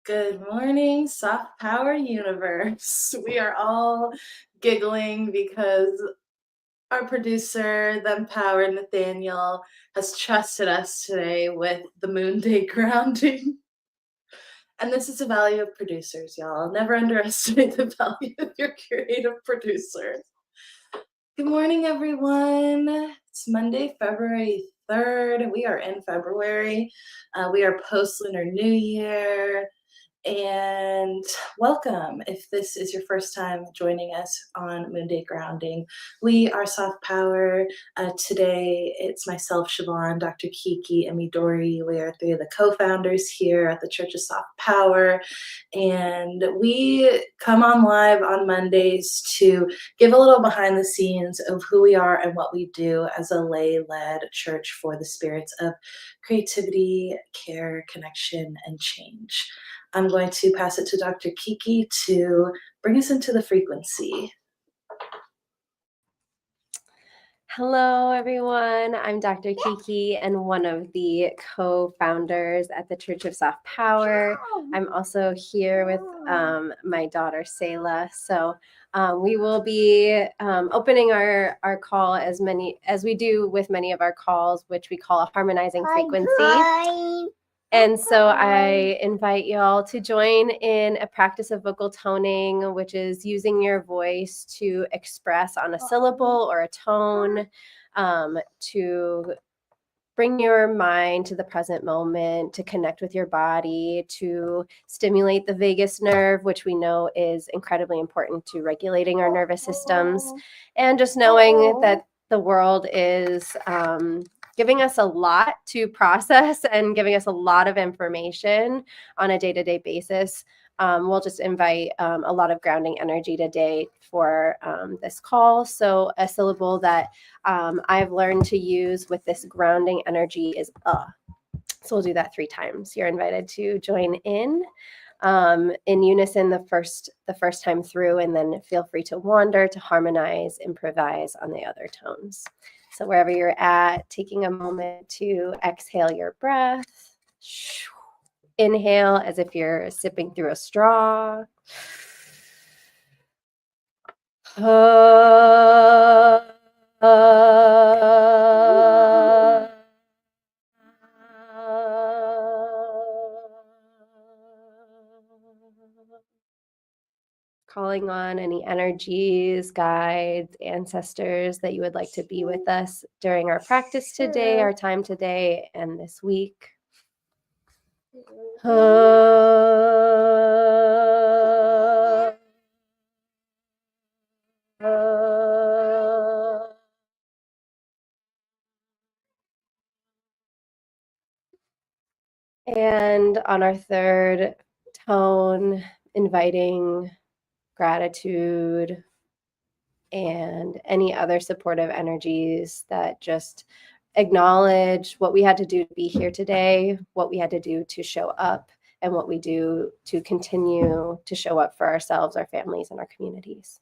Good morning, Soft Power Universe. We are all giggling because our producer, the empowered Nathaniel, has trusted us today with the Moonday Grounding. And this is the value of producers, y'all. Never underestimate the value of your creative producers. Good morning, everyone. It's Monday, February 3rd. We are in February. We are post-Lunar New Year. And welcome if this is your first time joining us on Moonday Grounding. We are Soft Power. Today it's myself, Siobhan, Dr. Kiki, and Midori. We are three of the co-founders here at the Church of Soft Power. And we come on live on Mondays to give a little behind the scenes of who we are and what we do as a lay-led church for the spirits of creativity, care, connection, and change. I'm going to pass it to Dr. Kiki to bring us into the frequency. Hello, everyone. I'm Dr. Kiki and one of the co-founders at the Church of Soft Power. I'm also here with my daughter, Selah. So we will be opening our call as we do with many of our calls, which we call a harmonizing frequency. And so I invite y'all to join in a practice of vocal toning, which is using your voice to express on a syllable or a tone, to bring your mind to the present moment, to connect with your body, to stimulate the vagus nerve, which we know is incredibly important to regulating our nervous systems, and just knowing that the world is giving us a lot to process and giving us a lot of information on a day-to-day basis. We'll just invite a lot of grounding energy today for this call. So a syllable that I've learned to use with this grounding energy is So we'll do that 3 times. You're invited to join in unison the first time through, and then feel free to wander, to harmonize, improvise on the other tones. So wherever you're at, taking a moment to exhale your breath. Inhale as if you're sipping through a straw. Calling on any energies, guides, ancestors that you would like to be with us during our practice today, our time today, and this week. And on our third tone, inviting gratitude and any other supportive energies that just acknowledge what we had to do to be here today, what we had to do to show up, and what we do to continue to show up for ourselves, our families, and our communities.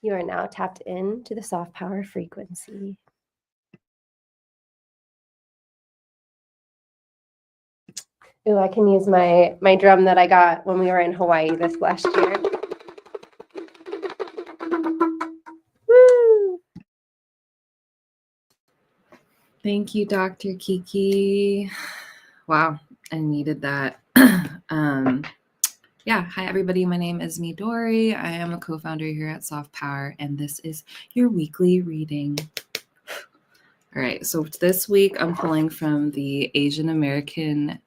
You are now tapped into the soft power frequency. Ooh, I can use my drum that I got when we were in Hawaii this last year. Woo! Thank you, Dr. Kiki. Wow, I needed that. Yeah, hi everybody. My name is Midori. I am a co-founder here at Soft Power, and this is your weekly reading. All right, so this week I'm pulling from the Asian American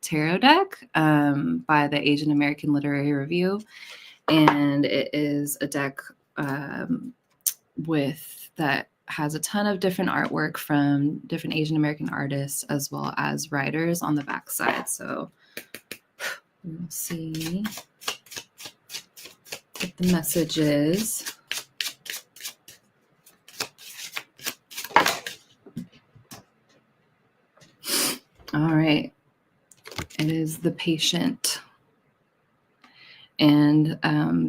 Tarot deck by the Asian American Literary Review, and it is a deck that has a ton of different artwork from different Asian American artists as well as writers on the back side. So we'll see what the message is. All right. It is the patient. And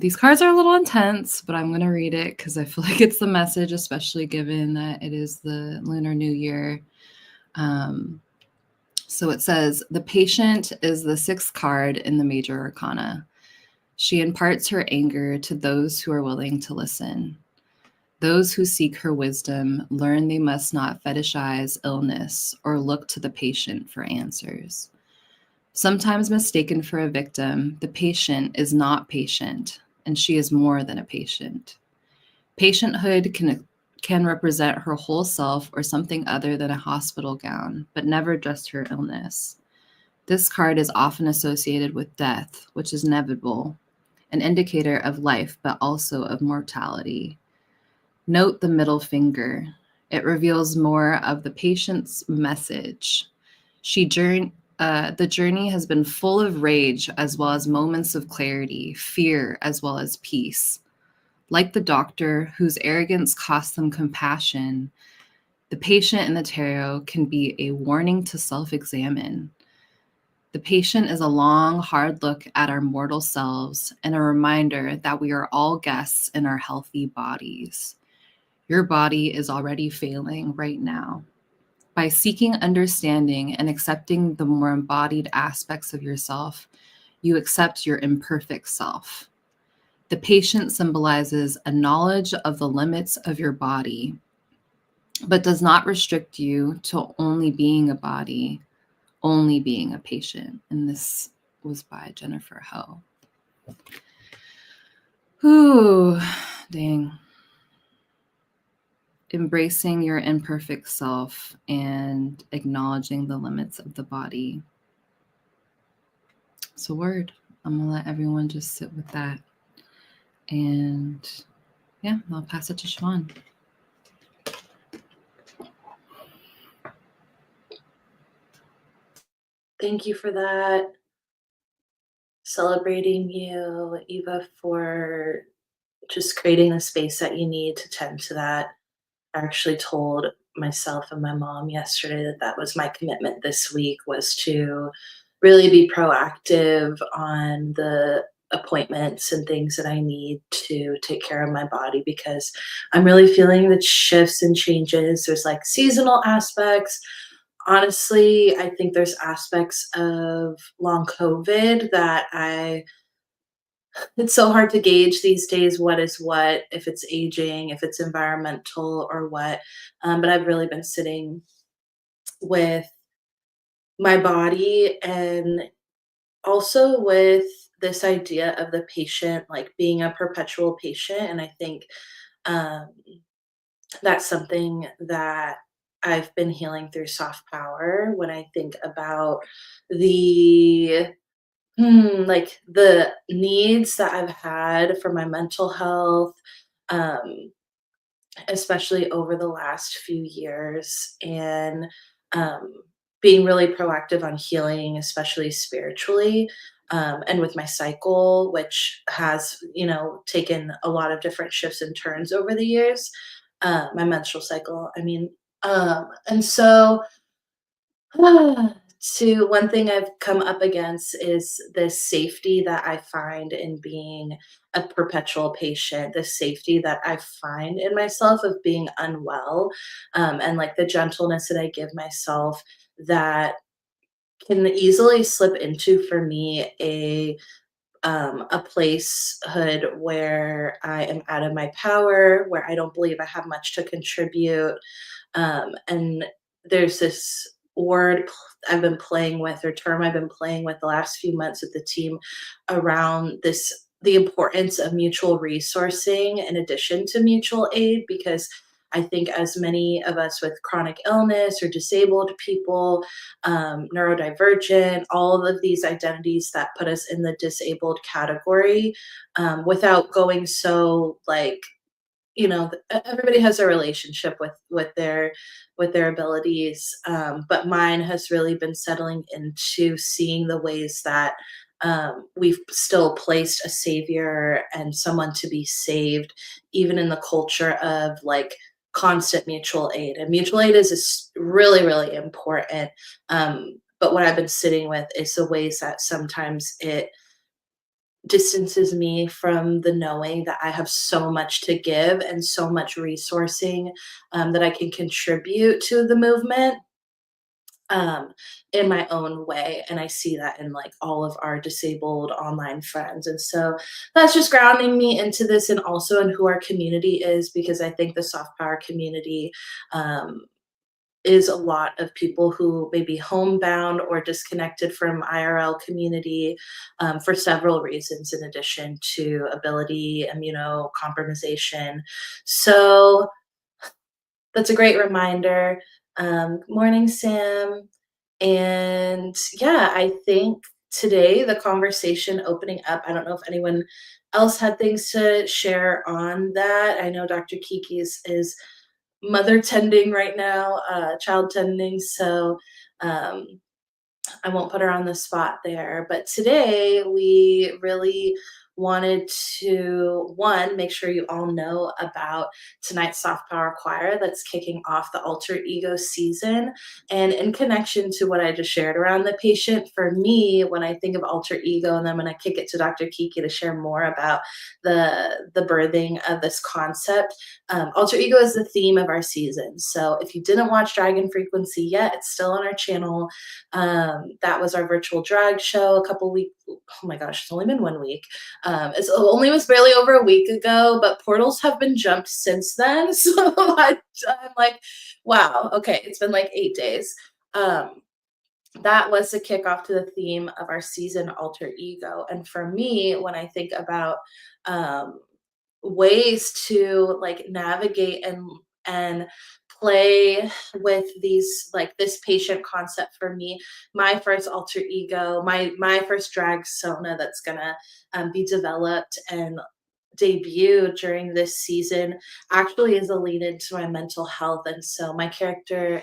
these cards are a little intense, but I'm going to read it because I feel like it's the message, especially given that it is the Lunar New Year. So it says, the patient is the 6th card in the Major Arcana. She imparts her anger to those who are willing to listen. Those who seek her wisdom learn they must not fetishize illness or look to the patient for answers. Sometimes mistaken for a victim, the patient is not patient, and she is more than a patient. Patienthood can represent her whole self or something other than a hospital gown, but never just her illness. This card is often associated with death, which is inevitable, an indicator of life, but also of mortality. Note the middle finger. It reveals more of the patient's message. The journey has been full of rage as well as moments of clarity, fear as well as peace. Like the doctor whose arrogance cost them compassion, the patient in the tarot can be a warning to self-examine. The patient is a long, hard look at our mortal selves and a reminder that we are all guests in our healthy bodies. Your body is already failing right now. By seeking understanding and accepting the more embodied aspects of yourself, you accept your imperfect self. The patient symbolizes a knowledge of the limits of your body, but does not restrict you to only being a body, only being a patient. And this was by Jennifer Ho. Ooh, dang. Embracing your imperfect self and acknowledging the limits of the body. It's a word. I'm going to let everyone just sit with that. And yeah, I'll pass it to Siobhan. Thank you for that. Celebrating you, Eva, for just creating the space that you need to tend to that. I actually told myself and my mom yesterday that that was my commitment this week, was to really be proactive on the appointments and things that I need to take care of my body, because I'm really feeling the shifts and changes. There's like seasonal aspects. Honestly, I think there's aspects of long COVID that it's so hard to gauge these days what is what, if it's aging, if it's environmental or what. But I've really been sitting with my body, and also with this idea of the patient, like being a perpetual patient. And I think um, that's something that I've been healing through soft power. When I think about the like the needs that I've had for my mental health, um, especially over the last few years, and um, being really proactive on healing, especially spiritually, and with my cycle, which has, taken a lot of different shifts and turns over the years. My menstrual cycle, I mean, and so to one thing I've come up against is this safety that I find in being a perpetual patient, the safety that I find in myself of being unwell, and like the gentleness that I give myself, that can easily slip into, for me, a placehood where I am out of my power, where I don't believe I have much to contribute, and there's this word I've been playing with, or term I've been playing with the last few months with the team, around this, the importance of mutual resourcing in addition to mutual aid, because I think as many of us with chronic illness or disabled people, neurodivergent, all of these identities that put us in the disabled category, without going so like, everybody has a relationship with their abilities, but mine has really been settling into seeing the ways that we've still placed a savior and someone to be saved, even in the culture of like constant mutual aid. And mutual aid is really, really important, but what I've been sitting with is the ways that sometimes it distances me from the knowing that I have so much to give and so much resourcing that I can contribute to the movement um, in my own way. And I see that in like all of our disabled online friends. And so that's just grounding me into this and also in who our community is, because I think the soft power community um, is a lot of people who may be homebound or disconnected from IRL community for several reasons, in addition to ability, immunocompromisation. So that's a great reminder. Good morning, Sam. And yeah, I think today the conversation opening up, I don't know if anyone else had things to share on that. I know Dr. Kiki is mother tending right now, child tending. So um, I won't put her on the spot there. But today we really wanted to, one, make sure you all know about tonight's Soft Power Choir that's kicking off the alter ego season. And in connection to what I just shared around the patient, for me, when I think of alter ego, and then I'm going to kick it to Dr. Kiki to share more about the birthing of this concept. Alter ego is the theme of our season. So if you didn't watch Dragon Frequency yet, it's still on our channel. That was our virtual drag show a couple weeks. Oh my gosh, it's only been 1 week. It's only was barely over a week ago, but portals have been jumped since then. So I'm like, wow, okay, it's been like 8 days. That was the kickoff to the theme of our season, alter ego. And for me, when I think about um, ways to like navigate and play with these, like this patient concept, for me, my first alter ego, my first drag sona that's gonna be developed and debut during this season actually is a lead into my mental health. And so my character,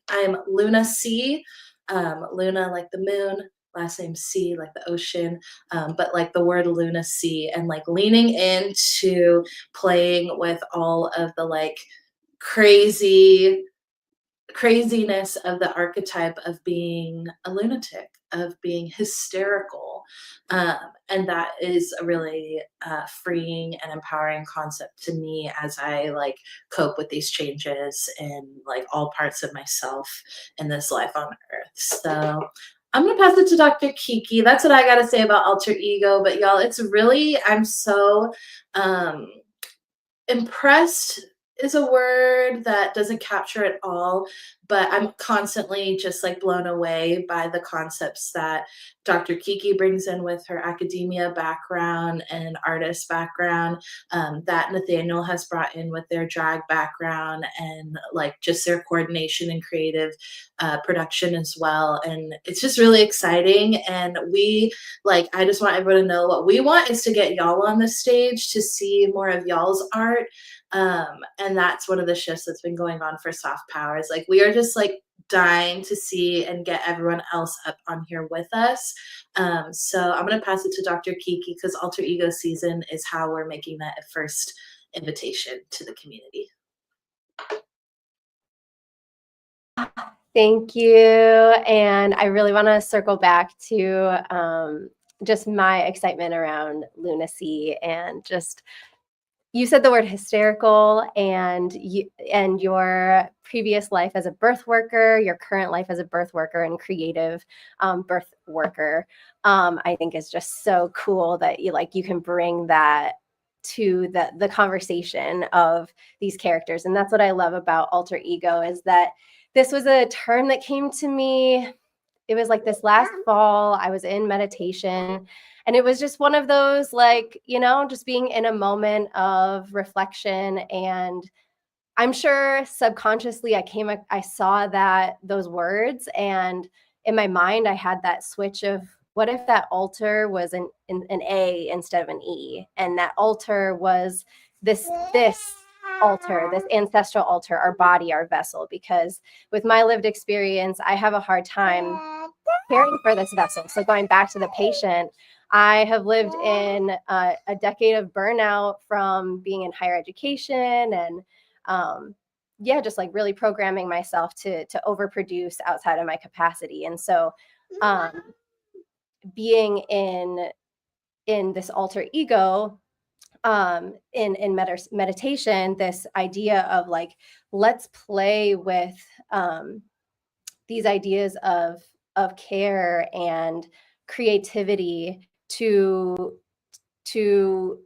I'm Luna C. Luna like the moon, last name C like the ocean, but like the word lunacy, and like leaning into playing with all of the like crazy craziness of the archetype of being a lunatic, of being hysterical. And that is a really freeing and empowering concept to me as I like cope with these changes in like all parts of myself in this life on earth. So I'm gonna pass it to Dr. Kiki. That's what I gotta say about alter ego. But y'all, it's really, I'm so um impressed is a word that doesn't capture it all, but I'm constantly just like blown away by the concepts that Dr. Kiki brings in with her academia background and artist background, that Nathaniel has brought in with their drag background, and like just their coordination and creative production as well. And it's just really exciting. And we, like, I just want everyone to know what we want is to get y'all on the stage to see more of y'all's art. And that's one of the shifts that's been going on for Soft Powers. Like, we are just like dying to see and get everyone else up on here with us. So I'm going to pass it to Dr. Kiki, because alter ego season is how we're making that a first invitation to the community. Thank you. And I really want to circle back to just my excitement around lunacy, and just, you said the word hysterical, and your previous life as a birth worker, your current life as a birth worker and creative birth worker, I think is just so cool that you can bring that to the conversation of these characters. And that's what I love about alter ego, is that this was a term that came to me. It was like this last fall. I was in meditation, and it was just one of those, like, just being in a moment of reflection. And I'm sure subconsciously I saw those words, and in my mind I had that switch of, what if that altar was an A instead of an E, and that altar was this altar, this ancestral altar, our body, our vessel. Because with my lived experience, I have a hard time caring for this vessel. So going back to the patient, I have lived in a decade of burnout from being in higher education, and just like really programming myself to overproduce outside of my capacity. And so being in in this alter ego, in meditation, this idea of like, let's play with these ideas of care and creativity to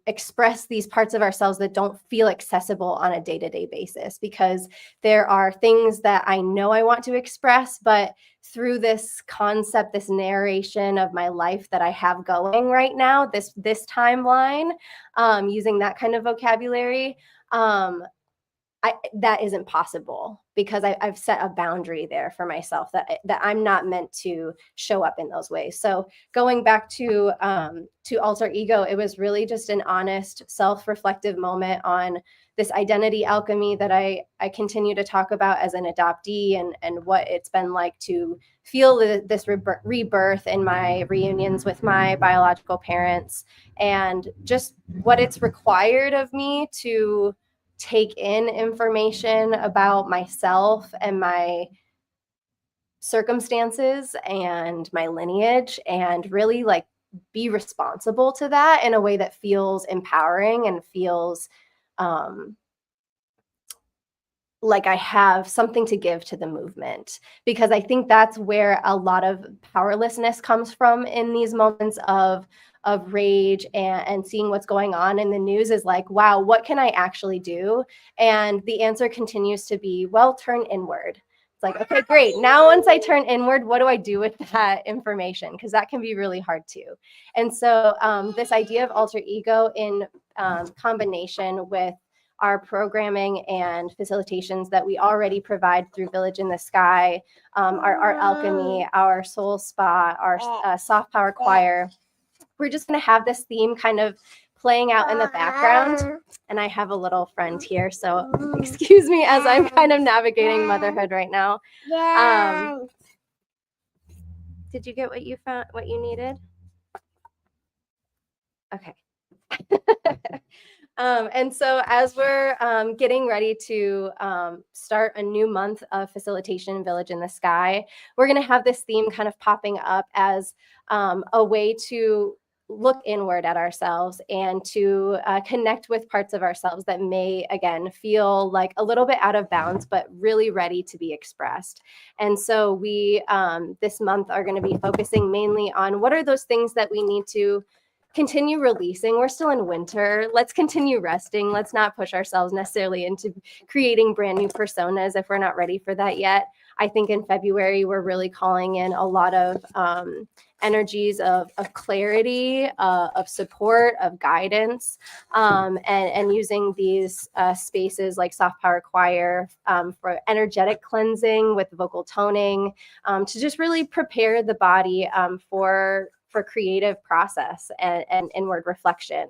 express these parts of ourselves that don't feel accessible on a day-to-day basis, because there are things that I know I want to express, but through this concept, this narration of my life that I have going right now, this timeline, using that kind of vocabulary, that isn't possible, because I've set a boundary there for myself that I'm not meant to show up in those ways. So going back to alter ego, it was really just an honest, self-reflective moment on this identity alchemy that I continue to talk about as an adoptee, and what it's been like to feel this rebirth in my reunions with my biological parents, and just what it's required of me to take in information about myself and my circumstances and my lineage, and really like be responsible to that in a way that feels empowering and feels like I have something to give to the movement, because I think that's where a lot of powerlessness comes from in these moments of rage and seeing what's going on in the news, is like, wow, what can I actually do? And the answer continues to be, well, turn inward. It's like, okay, great. Now, once I turn inward, what do I do with that information? Because that can be really hard too. And so this idea of alter ego in combination with our programming and facilitations that we already provide through Village in the Sky, our art alchemy, our soul spa, our soft power choir. We're just going to have this theme kind of playing out in the background. And I have a little friend here, so excuse me as I'm kind of navigating motherhood right now. Did you get what you found, what you needed? Okay. And so as we're getting ready to start a new month of facilitation Village in the Sky, we're going to have this theme kind of popping up as a way to look inward at ourselves and to connect with parts of ourselves that may, again, feel like a little bit out of bounds, but really ready to be expressed. And so we, this month, are going to be focusing mainly on what are those things that we need to continue releasing. We're still in winter. Let's continue resting. Let's not push ourselves necessarily into creating brand new personas if we're not ready for that yet. I think in February, we're really calling in a lot of energies of clarity, of support, of guidance, and using these spaces like Soft Power Choir for energetic cleansing with vocal toning, to just really prepare the body for creative process and inward reflection.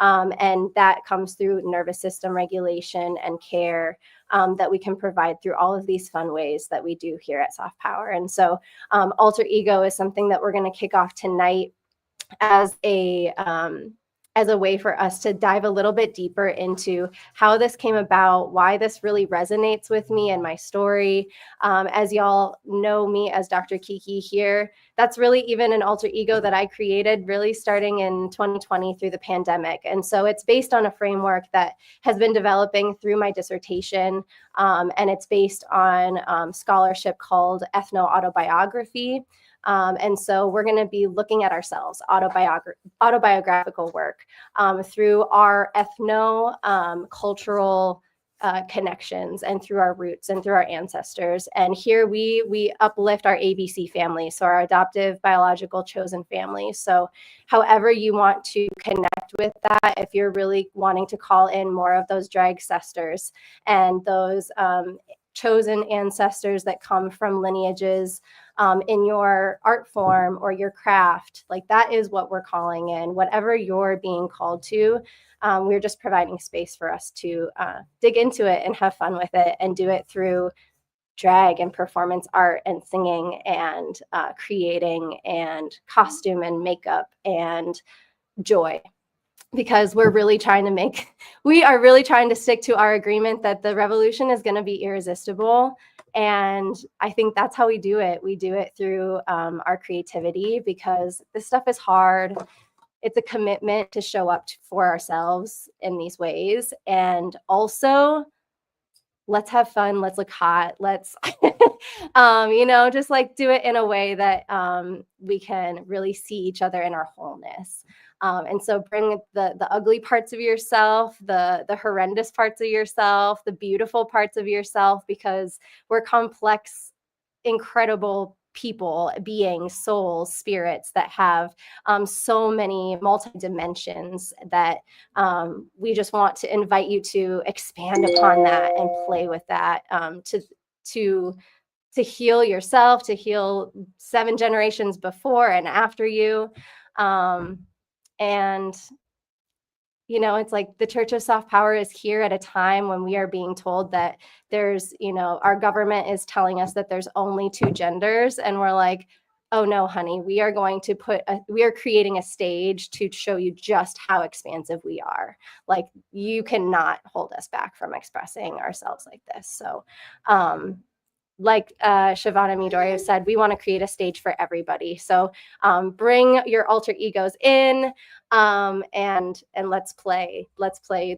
And that comes through nervous system regulation and care that we can provide through all of these fun ways that we do here at Soft Power. And so alter ego is something that we're going to kick off tonight as a way for us to dive a little bit deeper into how this came about, why this really resonates with me and my story. As y'all know me as Dr. Kiki here, that's really even an alter ego that I created really starting in 2020 through the pandemic. And so it's based on a framework that has been developing through my dissertation, and it's based on scholarship called ethno-autobiography. And so we're going to be looking at ourselves, autobiographical work, through our ethno-cultural connections, and through our roots and through our ancestors. And here we uplift our ABC family, so our adoptive, biological, chosen family. So however you want to connect with that, if you're really wanting to call in more of those drag sisters and those chosen ancestors that come from lineages in your art form or your craft, like that is what we're calling in. Whatever you're being called to, we're just providing space for us to dig into it and have fun with it, and do it through drag and performance art and singing and creating and costume and makeup and joy. Because we are really trying to stick to our agreement that the revolution is going to be irresistible. And I think that's how we do it. We do it through our creativity, because this stuff is hard. it's a commitment to show up for ourselves in these ways. And also, let's have fun, let's look hot, let's just like do it in a way that we can really see each other in our wholeness. And so bring the ugly parts of yourself, the horrendous parts of yourself, the beautiful parts of yourself, because we're complex, incredible people, beings, souls, spirits that have so many multi-dimensions that we just want to invite you to expand upon that and play with that, to heal yourself, to heal 7 generations before and after you. And it's like the Church of Soft Power is here at a time when we are being told that there's, our government is telling us that there's only 2 genders. And we're like, oh no, honey, we are creating a stage to show you just how expansive we are. Like, you cannot hold us back from expressing ourselves like this. So, like Shavana Midori said, we want to create a stage for everybody. So bring your alter egos in, and let's play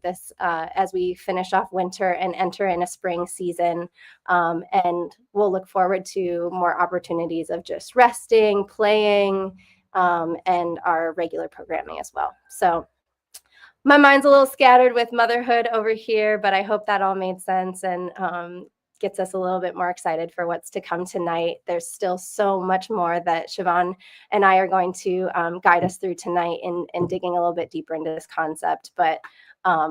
this as we finish off winter and enter in a spring season. And we'll look forward to more opportunities of just resting, playing, and our regular programming as well. So my mind's a little scattered with motherhood over here, but I hope that all made sense and gets us a little bit more excited for what's to come tonight. There's still so much more that Siobhan and I are going to guide us through tonight in digging a little bit deeper into this concept. But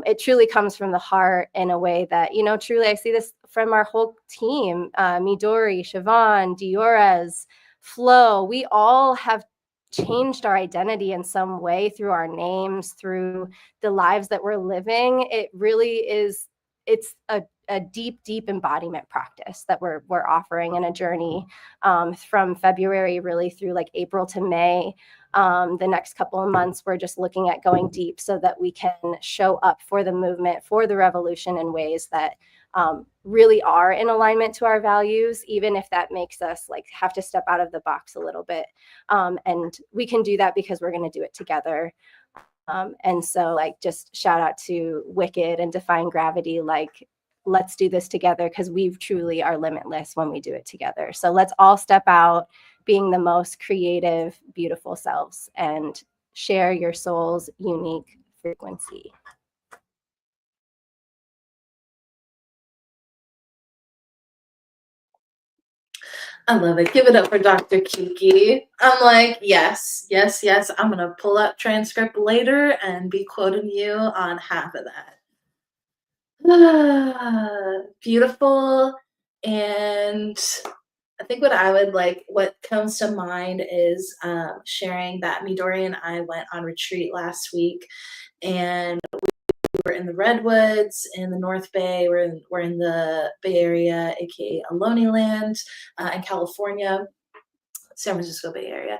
it truly comes from the heart in a way that, truly I see this from our whole team, Midori, Siobhan, Diores, Flo. We all have changed our identity in some way through our names, through the lives that we're living. It really is, it's a deep embodiment practice that we're offering in a journey from February really through like April to May. The next couple of months, we're just looking at going deep so that we can show up for the movement, for the revolution in ways that really are in alignment to our values, even if that makes us like have to step out of the box a little bit. And we can do that because we're going to do it together. And so like, just shout out to Wicked and Defying Gravity. Like, let's do this together because we truly are limitless when we do it together. So let's all step out being the most creative, beautiful selves and share your soul's unique frequency. I love it. Give it up for Dr. Kiki. I'm like, yes. I'm going to pull up transcript later and be quoting you on half of that. Beautiful. And I think what comes to mind is sharing that Midori and I went on retreat last week, and we're in the Redwoods in the North Bay. We're in the Bay Area, aka Ohlone Land, in California, San Francisco Bay Area.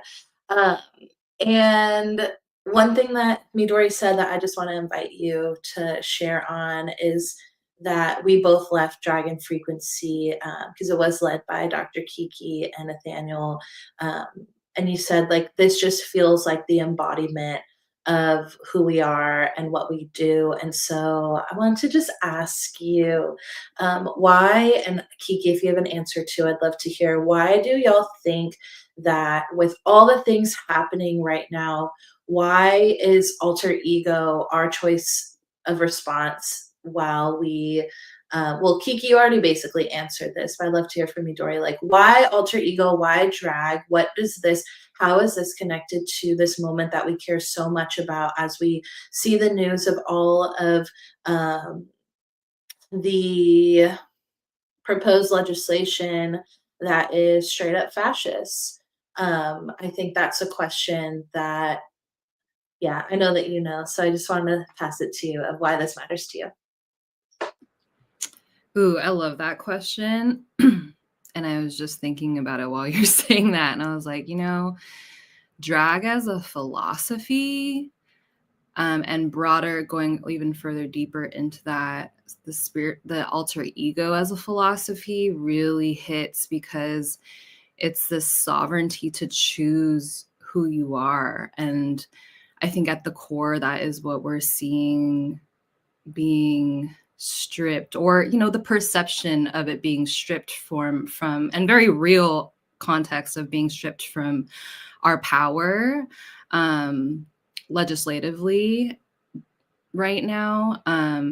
And one thing that Midori said that I just want to invite you to share on is that we both left Dragon Frequency because it was led by Dr. Kiki and Nathaniel. And you said, like, this just feels like the embodiment of who we are and what we do. And so I want to just ask you why, and Kiki, if you have an answer to, I'd love to hear, why do y'all think that with all the things happening right now, why is alter ego our choice of response while we well, Kiki, you already basically answered this, but I'd love to hear from you, Dory. Like, why alter ego? Why drag? How is this connected to this moment that we care so much about as we see the news of all of the proposed legislation that is straight up fascist? I think that's a question that, yeah, I know that you know, so I just wanted to pass it to you of why this matters to you. Ooh, I love that question. And I was just thinking about it while you're saying that. And I was like, drag as a philosophy, and broader, going even further deeper into that, the alter ego as a philosophy really hits because it's this sovereignty to choose who you are. And I think at the core, that is what we're seeing being stripped, or, you know, the perception of it being stripped from and very real context of being stripped from our power legislatively right now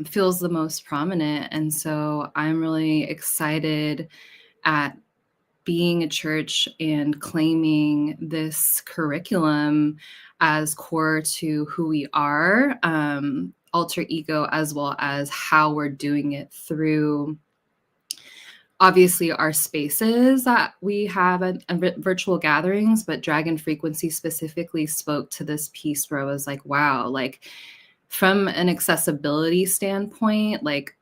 feels the most prominent. And so I'm really excited at being a church and claiming this curriculum as core to who we are, alter ego, as well as how we're doing it through obviously our spaces that we have at virtual gatherings. But Dragon Frequency specifically spoke to this piece where I was like, wow, like from an accessibility standpoint, like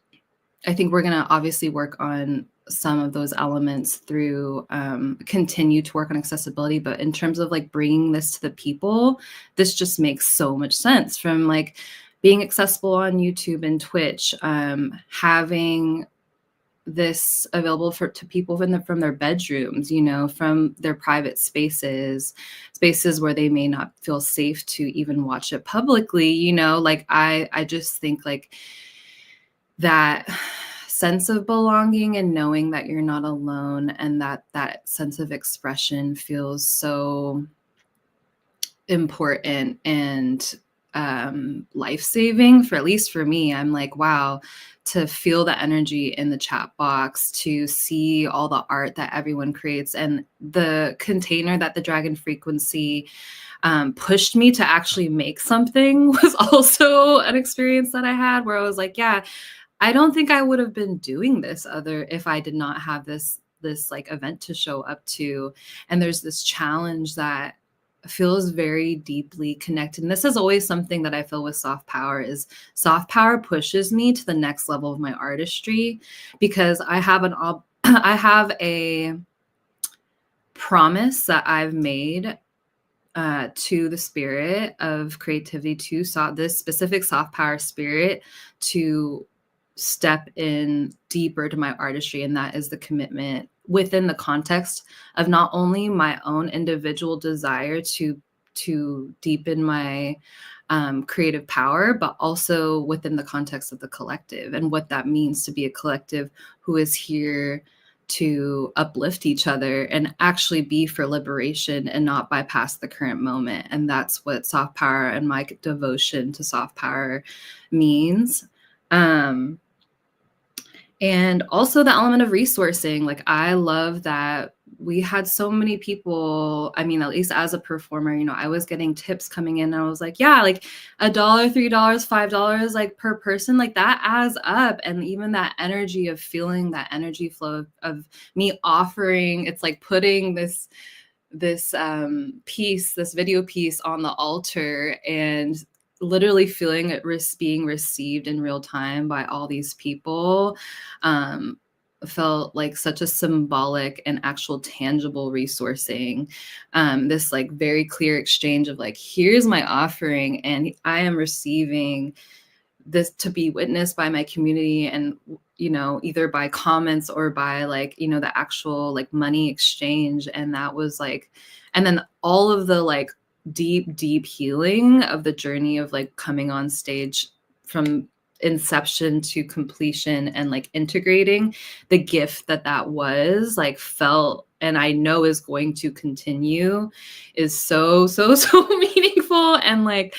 I think we're going to obviously work on some of those elements through continue to work on accessibility. But in terms of like bringing this to the people, this just makes so much sense, from like being accessible on YouTube and Twitch, having this available to people from their bedrooms, you know, from their private spaces where they may not feel safe to even watch it publicly, you know. Like I just think like that sense of belonging and knowing that you're not alone, and that sense of expression feels so important and life-saving, for at least for me. I'm like, wow, to feel the energy in the chat box, to see all the art that everyone creates, and the container that the Dragon Frequency pushed me to actually make something was also an experience that I had, where I was like, yeah, I don't think I would have been doing this if I did not have this like event to show up to. And there's this challenge that feels very deeply connected. And this is always something that I feel with soft power, is soft power pushes me to the next level of my artistry, because I have I have a promise that I've made to the spirit of creativity, to this specific soft power spirit, to step in deeper to my artistry. And that is the commitment within the context of not only my own individual desire to deepen my creative power, but also within the context of the collective, and what that means to be a collective who is here to uplift each other and actually be for liberation and not bypass the current moment. And that's what soft power and my devotion to soft power means. And also the element of resourcing. Like, I love that we had so many people. I mean, at least as a performer, you know, I was getting tips coming in, and I was like, yeah, like $1, $3, $5, like per person, like that adds up. And even that energy of feeling that energy flow of me offering, it's like putting this piece, this video piece on the altar, and literally feeling it being received in real time by all these people felt like such a symbolic and actual tangible resourcing. This like very clear exchange of like, here's my offering, and I am receiving this to be witnessed by my community, and, you know, either by comments or by like, you know, the actual like money exchange. And that was like, and then all of the like deep healing of the journey of like coming on stage from inception to completion, and like integrating the gift that was like felt, and I know is going to continue, is so meaningful. And like,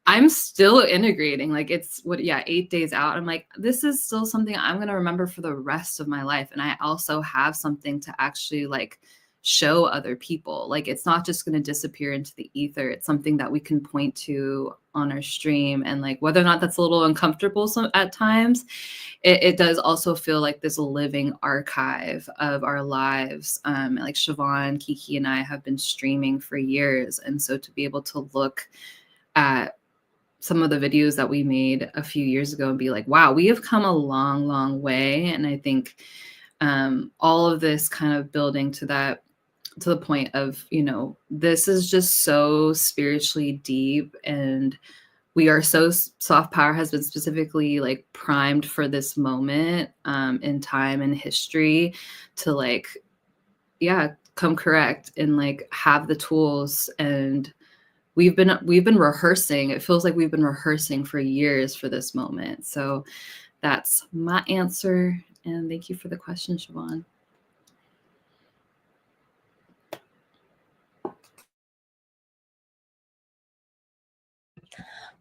I'm still integrating. Like, it's 8 days out. I'm like, this is still something I'm going to remember for the rest of my life. And I also have something to actually like show other people. Like, it's not just going to disappear into the ether. It's something that we can point to on our stream. And like, whether or not that's a little uncomfortable at times, it does also feel like this living archive of our lives. Like Siobhan, Kiki, and I have been streaming for years. And so to be able to look at some of the videos that we made a few years ago and be like, wow, we have come a long way. And I think all of this kind of building to the point of, you know, this is just so spiritually deep, and we are so, soft power has been specifically like primed for this moment in time and history to like, yeah, come correct and like have the tools. And we've been rehearsing. It feels like we've been rehearsing for years for this moment. So that's my answer. And thank you for the question, Siobhan.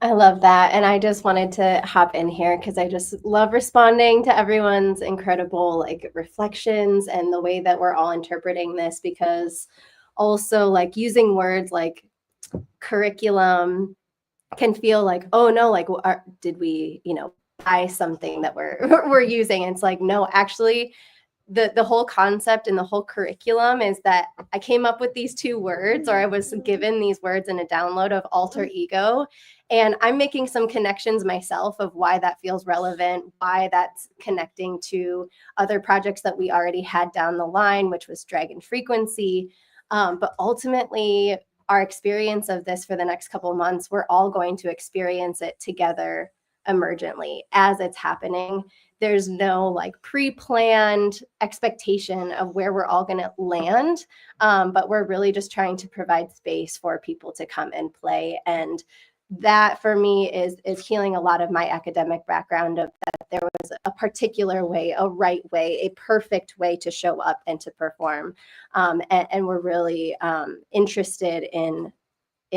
I love that. And I just wanted to hop in here because I just love responding to everyone's incredible like reflections and the way that we're all interpreting this, because also like using words like curriculum can feel like, oh no, like did we, buy something that we're using? And it's like, no, actually the whole concept and the whole curriculum is that I came up with these two words, or I was given these words in a download of alter ego. And I'm making some connections myself of why that feels relevant, why that's connecting to other projects that we already had down the line, which was Dragon Frequency. But ultimately, our experience of this for the next couple of months, we're all going to experience it together emergently as it's happening. There's no like pre-planned expectation of where we're all going to land, but we're really just trying to provide space for people to come and play. And that for me is healing a lot of my academic background of that there was a particular way, a right way, a perfect way to show up and to perform. And we're really interested in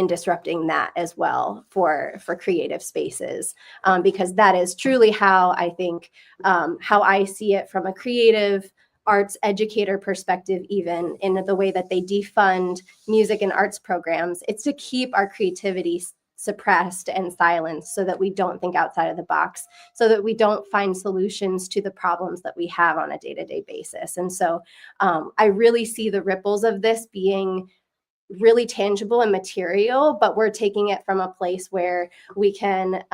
disrupting that as well for creative spaces, because that is truly how I think, how I see it from a creative arts educator perspective, even in the way that they defund music and arts programs. It's to keep our creativity suppressed and silenced so that we don't think outside of the box, so that we don't find solutions to the problems that we have on a day-to-day basis. And so I really see the ripples of this being really tangible and material, but we're taking it from a place where we can,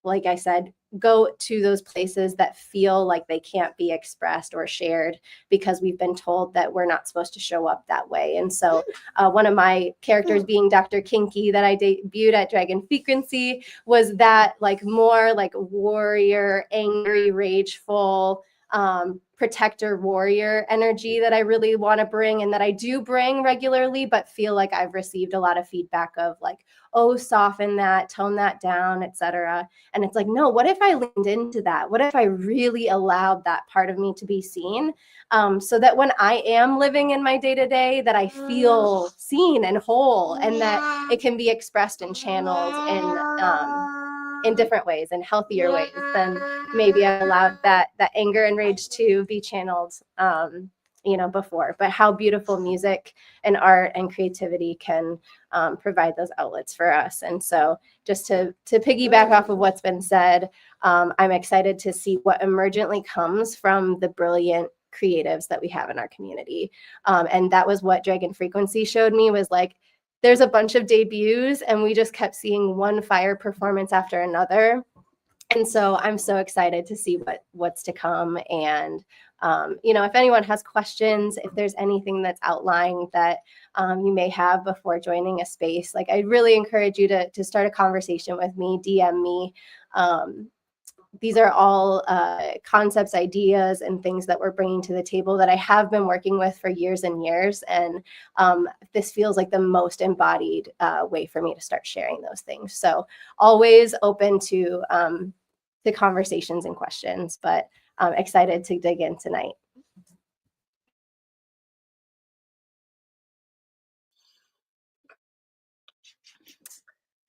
like I said, go to those places that feel like they can't be expressed or shared because we've been told that we're not supposed to show up that way. And so one of my characters being Dr. Kinky that I debuted at Dragon Frequency was that like more like warrior, angry, rageful, protector warrior energy that I really want to bring, and that I do bring regularly, but feel like I've received a lot of feedback of like, oh, soften that, tone that down, etc. And it's like, no, what if I leaned into that? What if I really allowed that part of me to be seen, so that when I am living in my day-to-day, that I feel seen and whole, and that it can be expressed and channeled in different ways, in healthier ways than maybe I allowed that anger and rage to be channeled, before. But how beautiful music and art and creativity can provide those outlets for us. And so just to piggyback off of what's been said, I'm excited to see what emergently comes from the brilliant creatives that we have in our community. And that was what Dragon Frequency showed me, was like, there's a bunch of debuts and we just kept seeing one fire performance after another. And so I'm so excited to see what's to come. And, if anyone has questions, if there's anything that's outlying that you may have before joining a space, like I really encourage you to start a conversation with me, DM me. These are all concepts, ideas, and things that we're bringing to the table that I have been working with for years and years. And this feels like the most embodied way for me to start sharing those things. So always open to conversations and questions, but I'm excited to dig in tonight.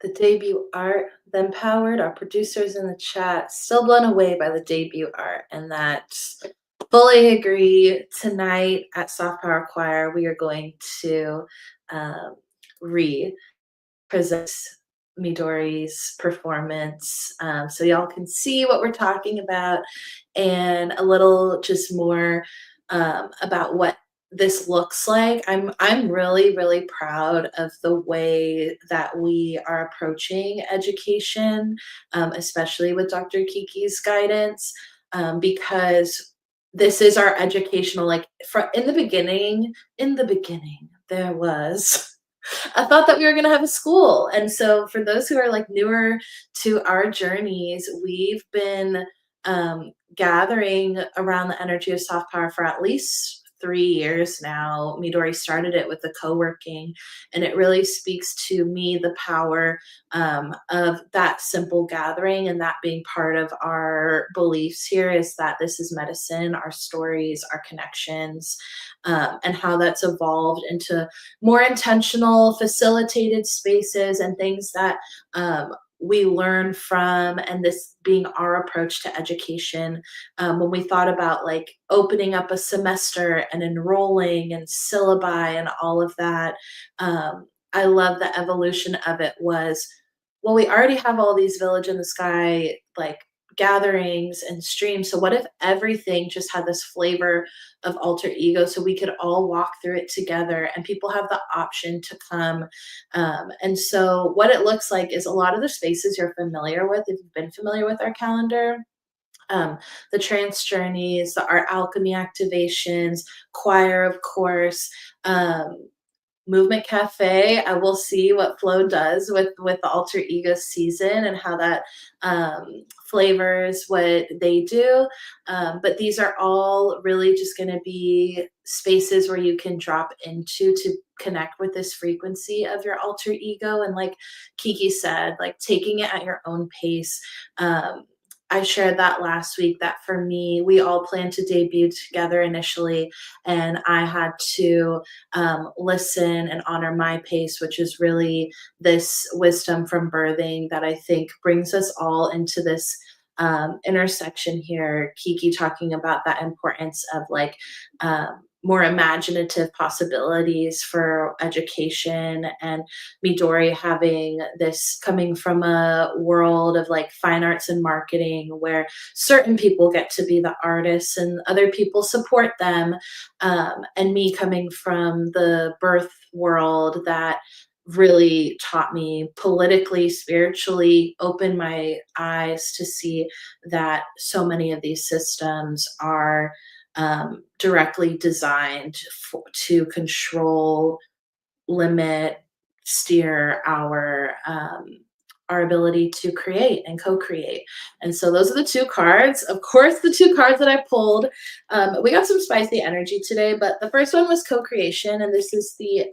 The debut art, then powered, our producers in the chat, still blown away by the debut art, and that fully agree. Tonight at Soft Power Choir, we are going to re-present Midori's performance, so y'all can see what we're talking about and a little just more about what this looks like. I'm really, really proud of the way that we are approaching education, especially with Dr. Kiki's guidance, because this is our educational, like in the beginning, there was I thought that we were going to have a school. And so for those who are like newer to our journeys, we've been gathering around the energy of soft power for at least 3 years now. Midori started it with the co-working, and it really speaks to me the power of that simple gathering, and that being part of our beliefs here is that this is medicine, our stories, our connections, and how that's evolved into more intentional, facilitated spaces and things that we learn from, and this being our approach to education. When we thought about like opening up a semester and enrolling and syllabi and all of that, I love the evolution of it was, well, we already have all these village in the sky like gatherings and streams. So what if everything just had this flavor of alter ego so we could all walk through it together and people have the option to come. And so what it looks like is a lot of the spaces you're familiar with, if you've been familiar with our calendar, the trance journeys, the art alchemy activations, choir, of course, movement cafe. I will see what flow does with the alter ego season and how that flavors what they do. But these are all really just going to be spaces where you can drop into to connect with this frequency of your alter ego, and like Kiki said, like taking it at your own pace. I shared that last week that for me, we all planned to debut together initially, and I had to listen and honor my pace, which is really this wisdom from birthing that I think brings us all into this intersection here. Kiki talking about that importance of like more imaginative possibilities for education, and Midori having this coming from a world of like fine arts and marketing where certain people get to be the artists and other people support them, and me coming from the birth world that really taught me politically, spiritually, opened my eyes to see that so many of these systems are directly designed to control, limit, steer our ability to create and co-create. And so those are the two cards. Of course, the two cards that I pulled. We got some spicy energy today, but the first one was co-creation, and this is the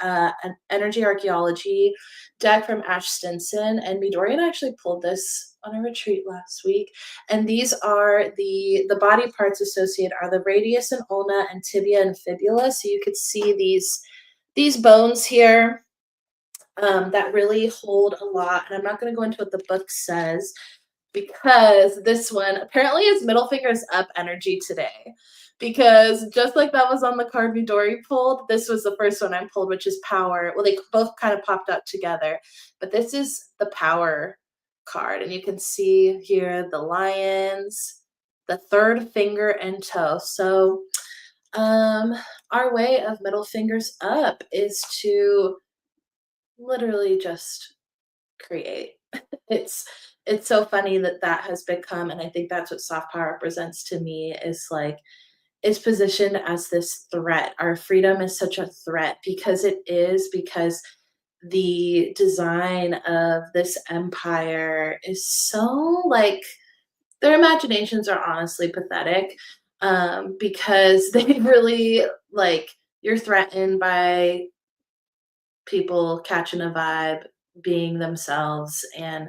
energy archaeology deck from Ash Stinson. And Midori and I actually pulled this on a retreat last week. And these are the body parts associated are the radius and ulna and tibia and fibula. So you could see these bones here that really hold a lot. And I'm not going to go into what the book says because this one apparently is middle fingers up energy today. Because just like that was on the card Midori pulled, this was the first one I pulled, which is power. Well, they both kind of popped out together, but this is the power card. And you can see here the lions, the third finger and toe. So our way of middle fingers up is to literally just create. It's it's so funny that that has become, and I think that's what soft power represents to me, is like it's positioned as this threat. Our freedom is such a threat because it is, because the design of this empire is so like their imaginations are honestly pathetic, because they really like you're threatened by people catching a vibe, being themselves, and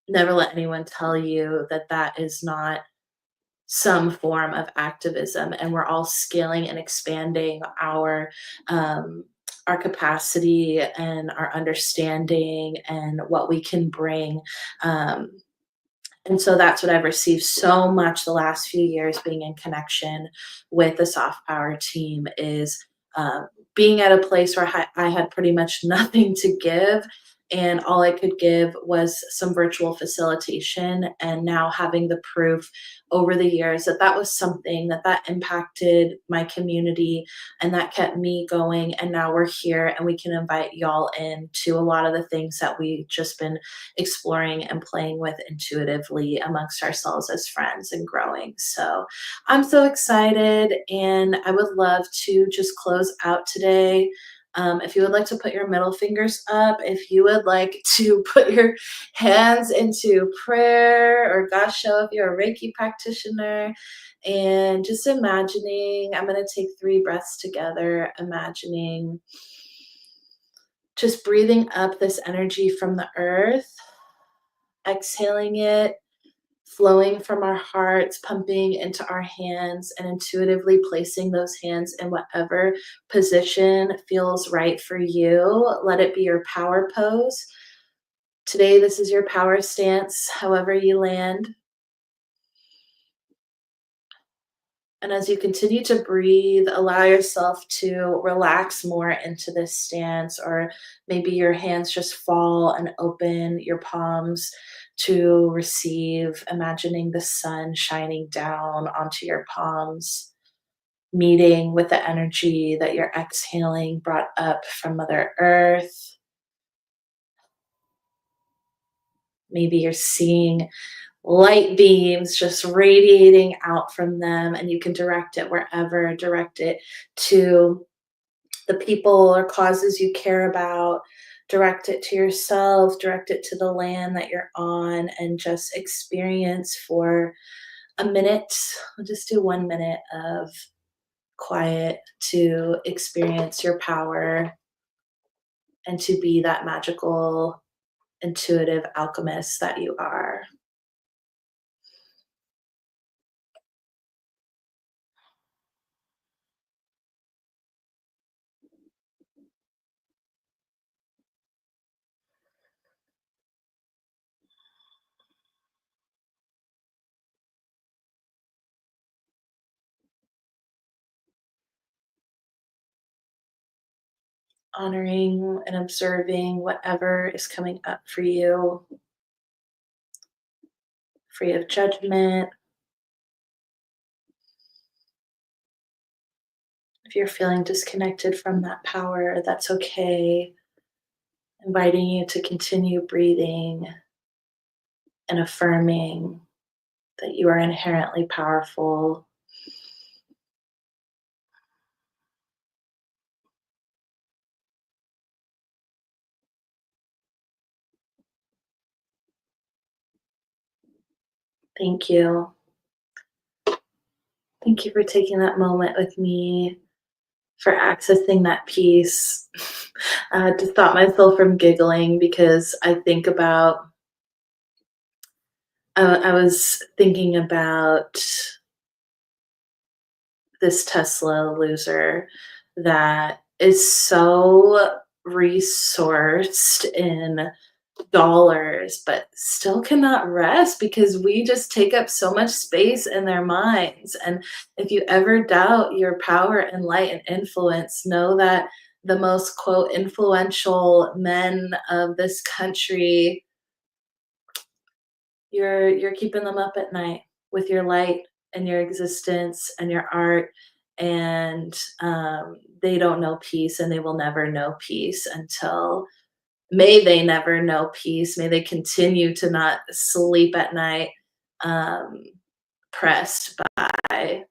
never let anyone tell you that that is not some form of activism. And we're all scaling and expanding our capacity and our understanding and what we can bring. And so that's what I've received so much the last few years being in connection with the soft power team is being at a place where I had pretty much nothing to give, and all I could give was some virtual facilitation, and now having the proof over the years that that was something that impacted my community and that kept me going. And now we're here and we can invite y'all in to a lot of the things that we've just been exploring and playing with intuitively amongst ourselves as friends and growing. So I'm so excited, and I would love to just close out today If you would like to put your middle fingers up, if you would like to put your hands into prayer or gasho if you're a Reiki practitioner, and just imagining, I'm going to take 3 breaths together, imagining just breathing up this energy from the earth, exhaling it, flowing from our hearts, pumping into our hands, and intuitively placing those hands in whatever position feels right for you. Let it be your power pose. Today, this is your power stance, however you land. And as you continue to breathe, allow yourself to relax more into this stance, or maybe your hands just fall and open your palms to receive, imagining the sun shining down onto your palms, meeting with the energy that you're exhaling brought up from Mother Earth. Maybe you're seeing light beams just radiating out from them, and you can direct it wherever, direct it to the people or causes you care about, direct it to yourself, direct it to the land that you're on, and just experience for a minute. I'll just do 1 minute of quiet to experience your power and to be that magical, intuitive alchemist that you are. Honoring and observing whatever is coming up for you, free of judgment. If you're feeling disconnected from that power, that's okay. Inviting you to continue breathing and affirming that you are inherently powerful. Thank you. Thank you for taking that moment with me, for accessing that peace. I had to stop myself from giggling because I think about, I was thinking about this Tesla loser that is so resourced in dollars, but still cannot rest because we just take up so much space in their minds. And if you ever doubt your power and light and influence, know that the most quote influential men of this country, you're keeping them up at night with your light and your existence and your art, and they don't know peace, and they will never know peace until, may they never know peace. May they continue to not sleep at night, um, pressed by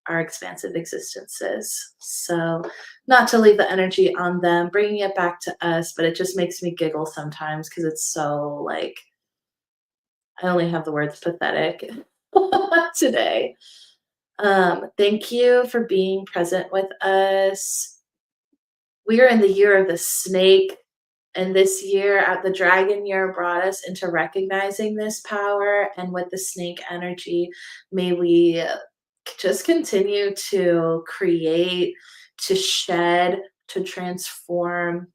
our expansive existences. So, not to leave the energy on them, bringing it back to us, but it just makes me giggle sometimes because it's so like, I only have the words pathetic today. Thank you for being present with us. We are in the year of the snake. And this year, the dragon year brought us into recognizing this power. And with the snake energy, may we just continue to create, to shed, to transform.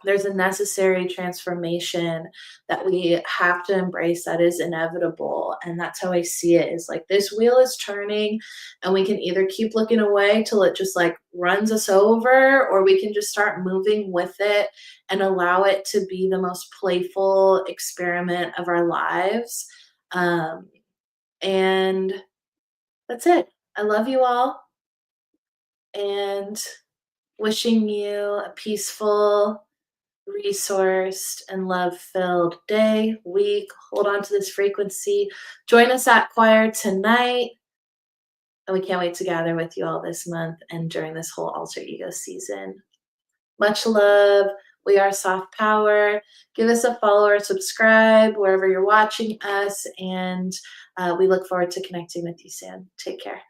There's a necessary transformation that we have to embrace that is inevitable. And that's how I see it, is like this wheel is turning, and we can either keep looking away till it just like runs us over, or we can just start moving with it and allow it to be the most playful experiment of our lives. And that's it. I love you all, and wishing you a peaceful, resourced, and love-filled day, week. Hold on to this frequency. Join us at choir tonight. And we can't wait to gather with you all this month and during this whole alter ego season. Much love. We are Soft Power. Give us a follow or subscribe wherever you're watching us, and we look forward to connecting with you soon. Take care.